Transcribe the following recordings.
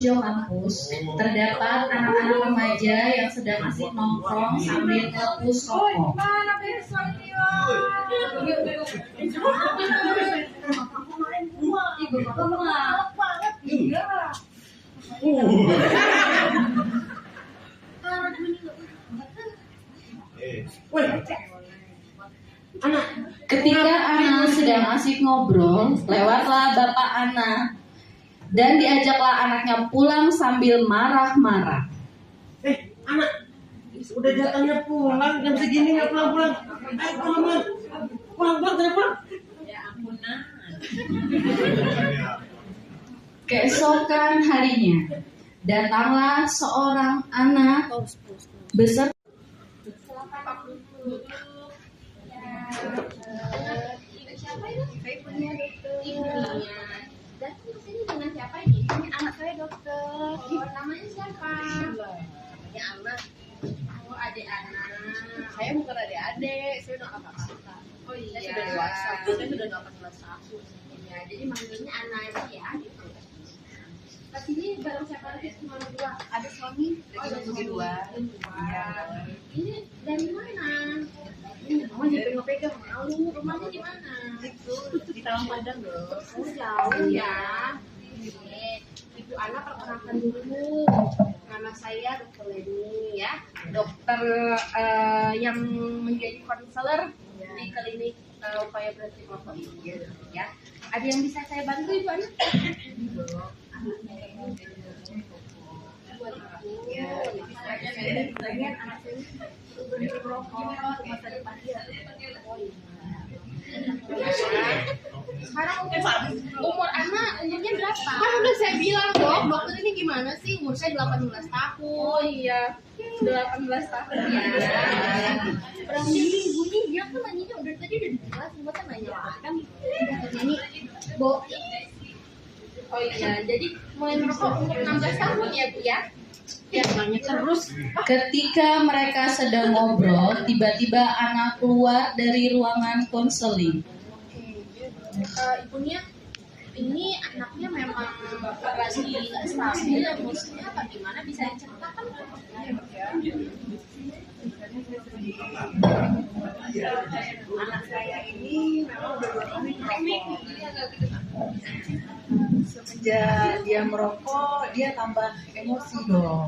Ujung kampus terdapat anak-anak remaja yang sedang asik nongkrong sambil ngepus rokok. Ketika Ana sedang asik ngobrol, lewatlah bapak Ana dan diajaklah anaknya pulang sambil marah-marah. Anak, udah jatahnya pulang, jam segini nggak pulang-pulang. Ayo pulang, pulang. Ya ampun, nah. Keesokan harinya, datanglah seorang anak beserta Siapa itu? Saya punya dokter. Ibunya. Dan kesini dengan siapa ini? Ini anak saya dokter. Namanya siapa? Namanya Ana. Oh, adik Ana. Saya bukan adik-adik, saya udah kakak-kakak. Oh iya. Saya sudah dewasa. Saya sudah 18 tahun. Iya, jadi manggilnya Ana aja ya gitu. Pas ini bareng siapa lagi? Cuma berdua. Ada suami? Oh, ada berdua. Iya. Ini dari mana? Mama jadi pegang malu. Rumahnya di mana? Itu di Talang Padang loh. Oh, jauh ya. Ibu anak perkenalkan dulu. Nama saya Dokter Leni ya. Dokter yang menjadi konselor di klinik upaya berhenti merokok ini ya. Ada yang bisa saya bantu Ibu anak? Ya, bagian anak saya berhenti merokok masa depan dia. Sekarang umur anak umurnya berapa? Kan udah saya bilang dok, dokter ini gimana sih? Umur saya 18 tahun. Oh iya, 18 tahun ya. Berarti ibunya dia kan nanya udah tadi udah dijelas, cuma kan nanya kan ini Bo. Oh iya, jadi mulai merokok umur 16 tahun ya Bu ya? Ya banyak terus. ketika mereka sedang ngobrol, tiba-tiba anak keluar dari ruangan konseling. Ibunya ini anaknya memang lagi nggak stabil emosinya apa gimana, bisa diceritakan? Anak saya ini memang udah 2 tahun merokok. Semenjak dia merokok, dia tambah emosi dong.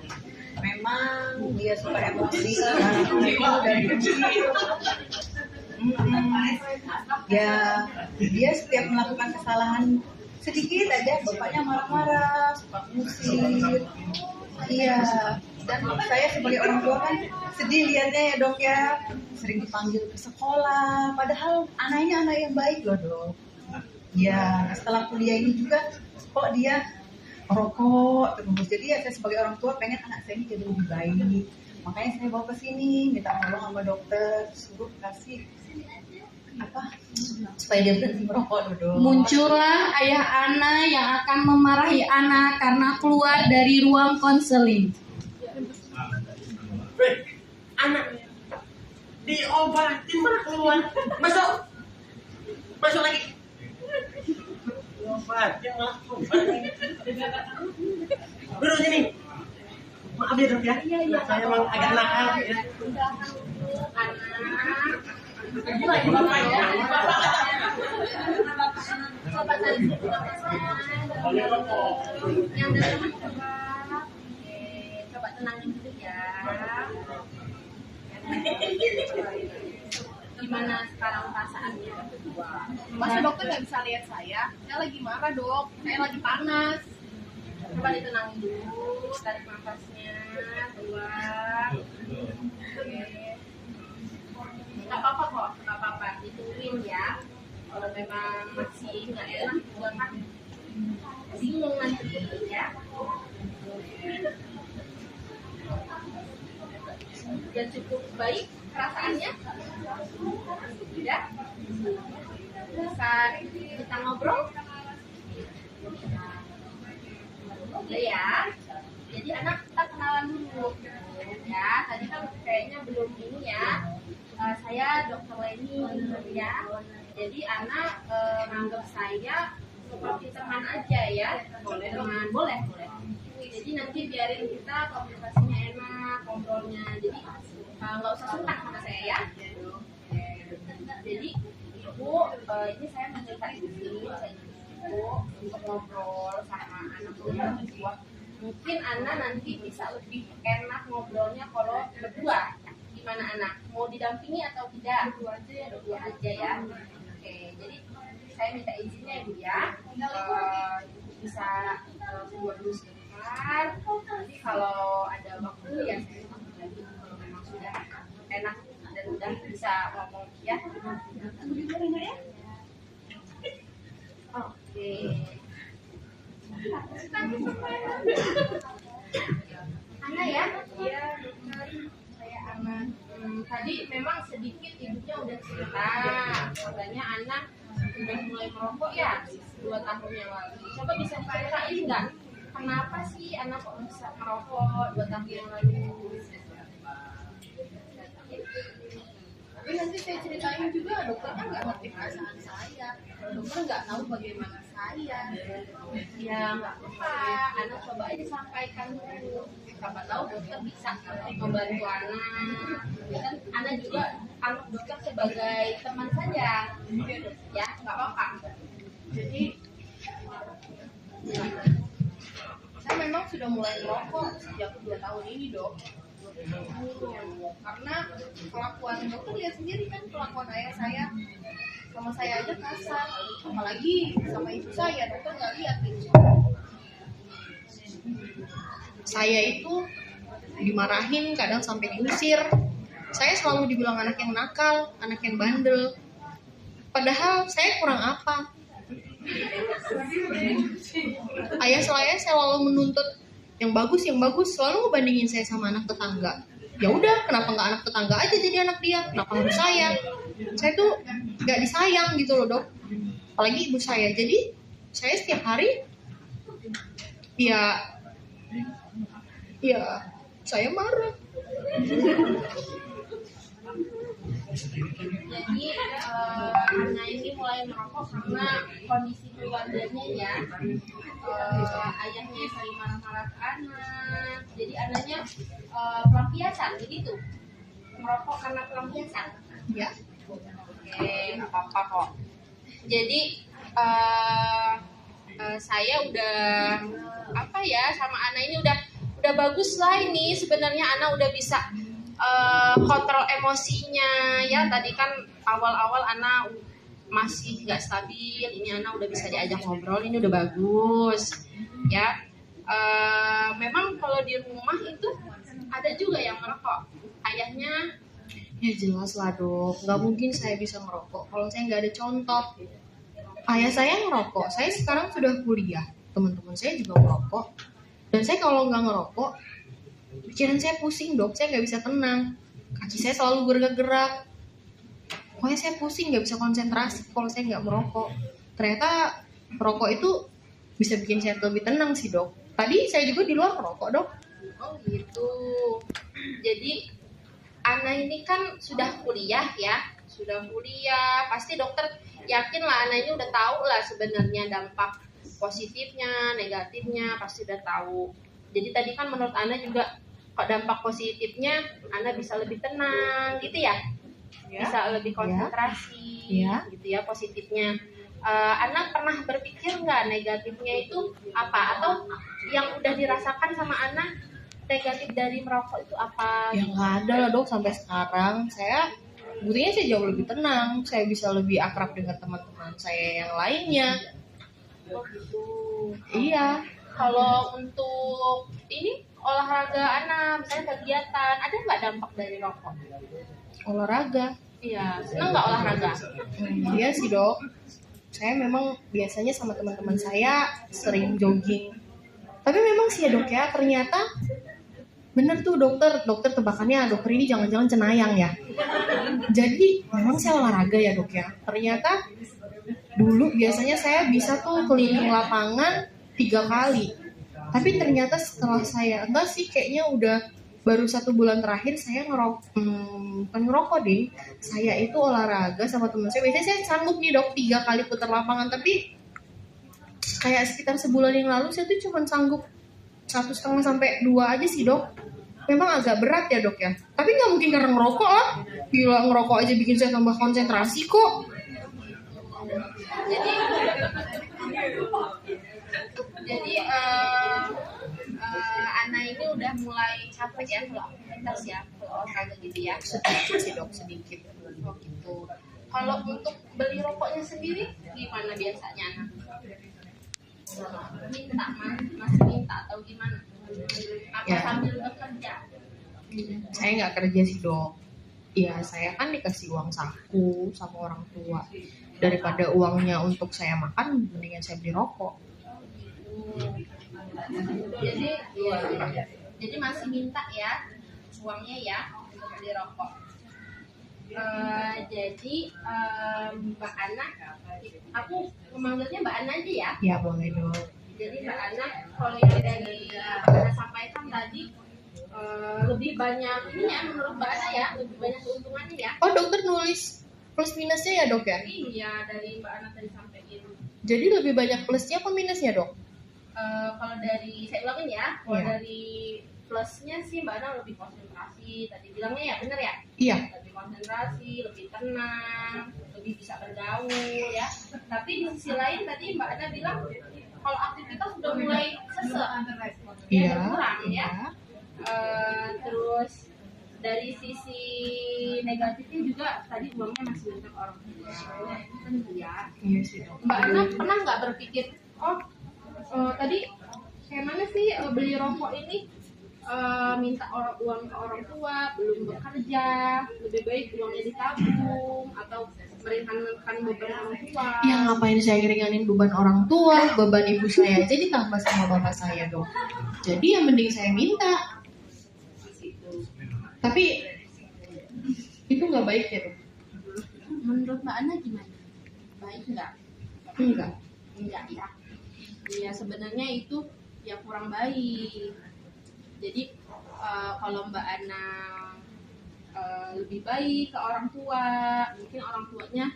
Memang dia suka emosi karena dan ya dia setiap melakukan kesalahan sedikit aja bapaknya marah-marah, suka ngusir. Iya, dan saya sebagai orang tua kan sedih lihatnya ya dok ya, sering dipanggil ke sekolah, padahal anaknya anak yang baik loh dok. Ya setelah kuliah ini juga kok dia merokok terus, jadi ya saya sebagai orang tua pengen anak saya ini jadi lebih baik, makanya saya bawa ke sini minta tolong sama dokter, suruh kasih apa supaya dia berhenti merokok dok. Muncullah ayah Ana yang akan memarahi Ana karena keluar dari ruang konseling. Anak diobatin malah keluar, masuk lagi. Diobatin malah keluar. Duduk sini. Maaf ya dok ya. Iya. Saya emang agak nakal ya. Ibu lagi bapak ya. Coba tadi yang dalam coba tenangin dulu ya. Gimana sekarang perasaannya? Masa dokter nggak bisa lihat saya lagi marah dok, saya lagi panas. Coba ditenangin dulu, tarik nafasnya, keluar. Nggak apa-apa kok, nggak apa-apa, ditungguin ya. Kalau memang masih nggak enak, juga kan bingung nanti ya. Udah cukup baik perasaannya? Udah? Bisa kita ngobrol? Udah ya. Jadi anak kita kenalan dulu. Ya, tadi kan kayaknya belum ini ya. Saya Dokter Leni ya. Jadi anak nganggap saya seperti teman aja ya. Teman boleh. Jadi biarin kita komunikasinya enak, ngobrolnya. Jadi nggak usah sungkan sama saya ya. Jadi ibu, ini saya mencerita di sini, saya ibu untuk ngobrol sama anak berdua. Mungkin Ana nanti bisa lebih enak ngobrolnya kalau berdua. Gimana anak? Mau didampingi atau tidak? Berdua aja ya. Oke, jadi saya minta izinnya ibu ya. Bisa keluar dulu sebentar. Nanti kalau ada waktu ya saya sambung lagi kalau memang sudah enak dan udah bisa ngomong ya. Oke. Ana ya? Iya, saya Ana. Tadi memang sedikit ibunya udah cerita, katanya Ana udah mulai merokok ya 2 tahun yang lalu. Coba bisa ceritain nggak? Kenapa sih Ana kok bisa merokok 2 tahun yang lalu? Tapi nanti saya ceritain juga, dokternya nggak ngerti perasaan saya. Dokter nggak tahu bagaimana saya. Ya nggak apa-apa, Ana coba aja sampaikan dulu. Siapa tahu dokter bisa membantu Ana. Dan Ana juga anggap dokter sebagai teman saja. Ya nggak apa-apa. Jadi saya memang sudah mulai merokok sejak 2 tahun ini, Dok. Karena kelakuan dokter lihat sendiri kan, kelakuan ayah saya sama saya aja kasar, apalagi sama ibu saya. Dokter nggak lihat itu. Saya itu dimarahin, kadang sampai diusir. Saya selalu dibilang anak yang nakal, anak yang bandel. Padahal saya kurang apa? Ayah saya selalu menuntut yang bagus, selalu ngebandingin saya sama anak tetangga. Ya udah, kenapa nggak anak tetangga aja jadi anak dia? Kenapa harus saya? Saya tuh nggak disayang gitu loh, Dok. Apalagi ibu saya. Jadi saya setiap hari ya saya marah. Jadi Ana ini mulai merokok karena kondisi keluarganya ya. Ayahnya sering marah-marah ke anak. Jadi anaknya pelampiasan begitu. Merokok karena pelampiasan. Ya. Oke, nggak apa-apa kok. Jadi saya udah sama Ana ini udah bagus lah ini. Sebenarnya Ana udah bisa kontrol emosinya ya. Tadi kan awal-awal Ana masih nggak stabil, ini Ana udah bisa diajak ngobrol, ini udah bagus ya. Memang kalau di rumah itu ada juga yang merokok, ayahnya Ya jelas lah, Dok, nggak mungkin saya bisa merokok kalau saya nggak ada contoh. Ayah saya ngerokok, saya sekarang sudah kuliah, teman-teman saya juga merokok, dan saya kalau nggak ngerokok pikiran saya pusing, Dok, saya nggak bisa tenang, kaki saya selalu bergerak-gerak. Pokoknya saya pusing, nggak bisa konsentrasi kalau saya nggak merokok. Ternyata merokok itu bisa bikin saya lebih tenang sih, Dok. Tadi saya juga di luar merokok, Dok. oh gitu. Jadi Ana ini kan sudah kuliah ya, pasti dokter yakin lah Ana ini udah tahu lah sebenarnya dampak positifnya, negatifnya pasti udah tahu. Jadi tadi kan menurut Ana juga kok dampak positifnya Ana bisa lebih tenang gitu ya. Bisa lebih konsentrasi gitu ya positifnya. Ana pernah berpikir nggak negatifnya itu apa, atau yang udah dirasakan sama Ana negatif dari merokok itu apa? Ya nggak ada lah, Dok, sampai sekarang. Buktinya saya jauh lebih tenang, saya bisa lebih akrab dengan teman-teman saya yang lainnya. Oh gitu. Iya. Kalau untuk ini olahraga Ana, misalnya kegiatan, ada nggak dampak dari rokok? Olahraga. Iya, senang nggak olahraga? Iya sih, Dok. Saya memang biasanya sama teman-teman saya sering jogging. Tapi memang sih ya, Dok, ya, ternyata bener tuh dokter tebakannya dokter ini jangan-jangan cenayang ya. Jadi memang saya olahraga ya, Dok, ya. Ternyata dulu biasanya saya bisa tuh keliling lapangan 3 kali. Tapi ternyata setelah saya, enggak sih, kayaknya udah baru 1 bulan terakhir saya bukan ngerokok deh. Saya itu olahraga sama teman saya. Biasanya saya sanggup nih, Dok, 3 kali putar lapangan. Tapi kayak sekitar sebulan yang lalu saya tuh cuma sanggup 1,5 sampai 2 aja sih dok. Memang agak berat ya dok ya. Tapi nggak mungkin karena ngerokok lah. Gila, ngerokok aja bikin saya tambah konsentrasi kok. Jadi Ana ini udah mulai capek ya kalau aktivitas ya, kalau olahraga gitu ya. Sedikit sih dok, sedikit. Oh gitu. Kalau untuk beli rokoknya sendiri gimana biasanya Ana? Minta masih minta atau gimana? Apa Ya. sambil bekerja? Saya nggak kerja sih dok. Ya saya kan dikasih uang saku sama orang tua. Daripada uangnya untuk saya makan, mendingan saya beli rokok. Jadi jadi masih minta ya uangnya ya untuk beli rokok. Jadi Mbak Ana, aku memanggilnya Mbak Ana aja ya. Ya boleh dok. Jadi Mbak Ana, kalau yang dari Mbak Ana sampaikan tadi lebih banyak ini ya menurut Mbak Ana ya, lebih banyak keuntungannya ya. Oh dokter nulis plus minusnya ya dok ya? Iya dari Mbak Ana tadi sampaikan. Jadi lebih banyak plusnya apa minusnya dok? Kalau dari saya ulangin ya, kalau Iya. dari plusnya sih Mbak Ana lebih konsentrasi. Tadi bilangnya ya bener ya? Iya. Lebih konsentrasi, lebih tenang, lebih bisa bergaul ya. Tapi di sisi lain tadi Mbak Ana bilang kalau aktivitas sudah mulai sesek, Iya. berkurang ya. Iya. Terus dari sisi negatifnya juga tadi uangnya masih untuk orang tua. Kan ya. Iya sih dok. Mbak Ana pernah nggak berpikir, tadi kayak mana sih beli rokok ini minta uang ke orang tua, belum bekerja, lebih baik uangnya ditabung atau meringankan beban orang tua. Ya ngapain saya ringanin beban orang tua, beban ibu saya aja ditambah sama bapak saya dok. Jadi yang mending saya minta. Tapi itu nggak baik ya dok? Menurut Mbak Ana gimana? Baik nggak? Enggak. Enggak ya. Iya sebenarnya itu ya kurang baik. Jadi kalau Mbak Ana lebih baik ke orang tua, mungkin orang tuanya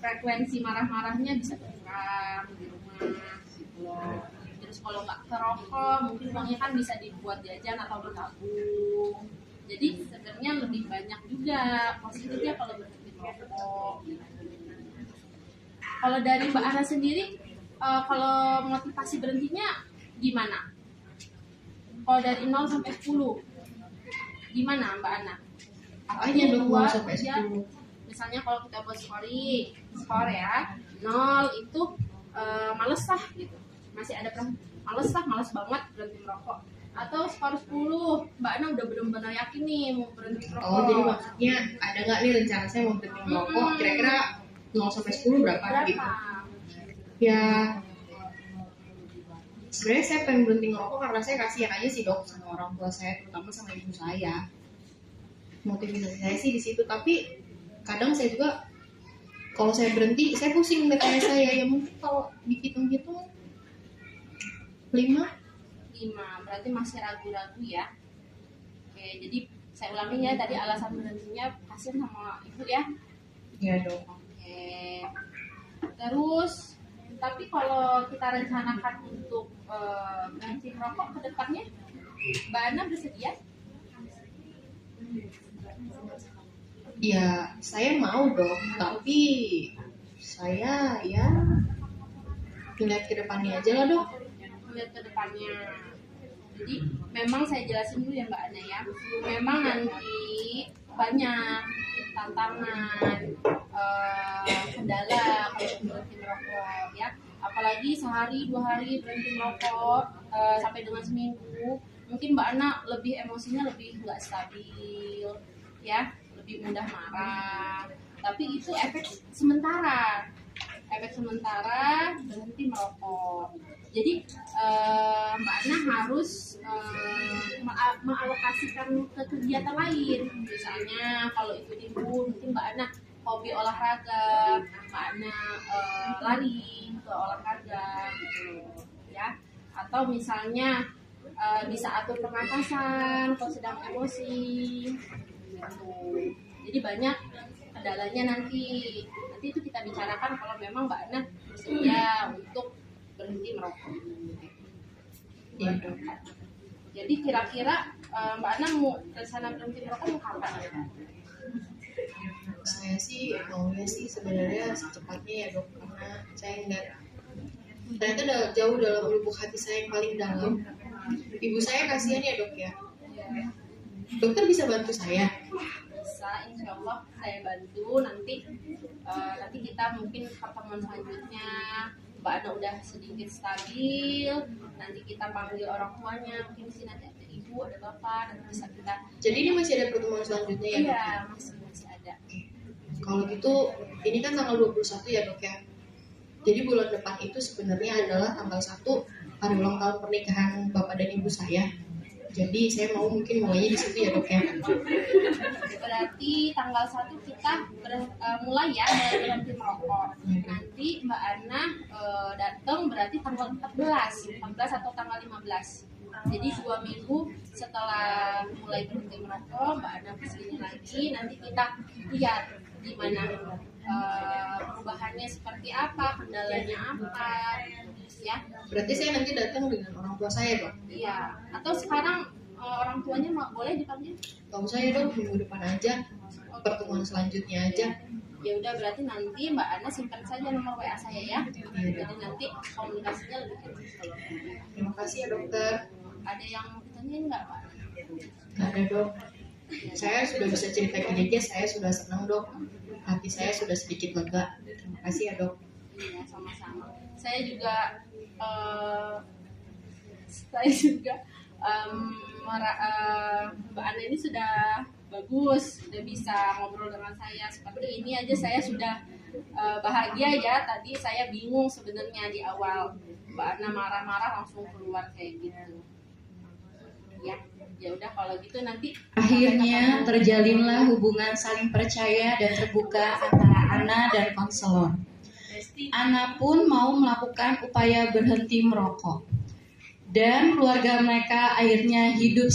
frekuensi marah-marahnya bisa berkurang di rumah gitu loh. Terus kalau nggak kerokok, mungkin uangnya kan bisa dibuat jajan atau bertabung. Jadi sebenarnya lebih banyak juga positifnya kalau berhenti merokok. Kalau dari Mbak Ana sendiri, kalau motivasi berhentinya gimana? Kalau dari 0 sampai 10, gimana Mbak Ana? Apanya dok 0 sampai 10? Misalnya kalau kita buat skor ya, 0 itu males lah gitu. Masih ada males banget berhenti merokok. Atau skor 10, Mbak Ana udah benar-benar yakin nih mau berhenti merokok. Oh jadi maksudnya ada nggak nih rencana saya mau berhenti merokok? Kira-kira 0 sampai 10 berapa gitu? Ya sebenarnya saya pengen berhenti ngerokok karena saya kasihan aja sih dok sama orang tua saya, terutama sama ibu saya. Motivasi saya sih di situ, tapi kadang saya juga kalau saya berhenti saya pusing lihat ayah saya. Ya mungkin kalau dihitung-hitung 5. Berarti masih ragu-ragu ya. Oke, jadi saya ulangi ya, tadi alasan berhentinya kasihan sama ibu ya. Ya dok. Oke. Terus tapi kalau kita rencanakan untuk berhenti merokok ke depannya, Mbak Ana bersedia? Ya saya mau dong, tapi saya ya lihat ke depannya aja lah dok. Lihat ke depannya. Jadi memang saya jelasin dulu ya Mbak Ana ya. Memang nanti banyak tantangan, kendala kalau berhenti merokok ya. Apalagi sehari 2 hari berhenti merokok sampai dengan seminggu, mungkin Mbak Ana lebih emosinya lebih nggak stabil ya, lebih mudah marah. Tapi itu efek sementara berhenti merokok. Jadi Mbak Ana harus mengalokasikan ke kegiatan lain. Misalnya kalau itu libur, mungkin Mbak Ana hobi olahraga, Mbak Ana lari ke olahraga gitu ya. Atau misalnya bisa atur pernapasan kalau sedang emosi gitu. Jadi banyak kendalanya nanti itu kita bicarakan kalau memang Mbak Ana bersedia untuk berhenti merokok. Iya dok. Jadi kira-kira Mbak Ana mau rencana berhenti merokok mau kapan? Saya sih maunya sih sebenarnya secepatnya ya dok, karena saya nggak, ternyata jauh dalam lubuk hati saya yang paling dalam. Ibu saya kasihan ya dok ya. Dokter bisa bantu saya. Bisa, insya Allah saya bantu. Nanti kita mungkin pertemuan selanjutnya Mbak Ana udah sedikit stabil, nanti kita panggil orang tuanya, mungkin di sini ada ibu, ada bapak, dan bisa kita. Jadi ini masih ada pertemuan selanjutnya ya? Iya, masih ada. Kalau gitu, ini kan tanggal 21 ya dok ya. Jadi bulan depan itu sebenarnya adalah tanggal 1 hari ulang tahun pernikahan bapak dan ibu saya. Jadi saya mau mungkin mulainya di situ ya dok ya. Berarti tanggal 1 kita mulai ya berhenti merokok. Nanti Mbak Ana datang berarti tanggal 14 atau tanggal 15. Jadi 2 minggu setelah mulai berhenti merokok, Mbak Ana kesini lagi. Nanti kita lihat di mana perubahannya seperti apa, kendalanya apa, ya. Berarti saya nanti datang dengan orang tua saya dok. Iya. Atau sekarang orang tuanya boleh dipanggil? Tahu saya dok, minggu depan aja, pertemuan selanjutnya aja. Ya udah, berarti nanti Mbak Ana simpan saja nomor WA saya ya. Jadi nanti komunikasinya lebih enak. Terima kasih ya dokter. Ada yang mau ditanyain nggak Pak? Nggak ada dok. Saya sudah bisa cerita gini aja, saya sudah senang dok. Hati saya sudah sedikit lega. Terima kasih ya dok. Iya, sama-sama. Saya juga Mbak Ana ini sudah bagus, sudah bisa ngobrol dengan saya seperti ini aja saya sudah bahagia ya. Tadi saya bingung sebenarnya di awal, Mbak Ana marah-marah langsung keluar kayak gitu. Ya udah kalau gitu nanti Akhirnya terjalinlah hubungan saling percaya dan terbuka antara Ana dan konselor. Ana pun mau melakukan upaya berhenti merokok. Dan keluarga mereka akhirnya hidup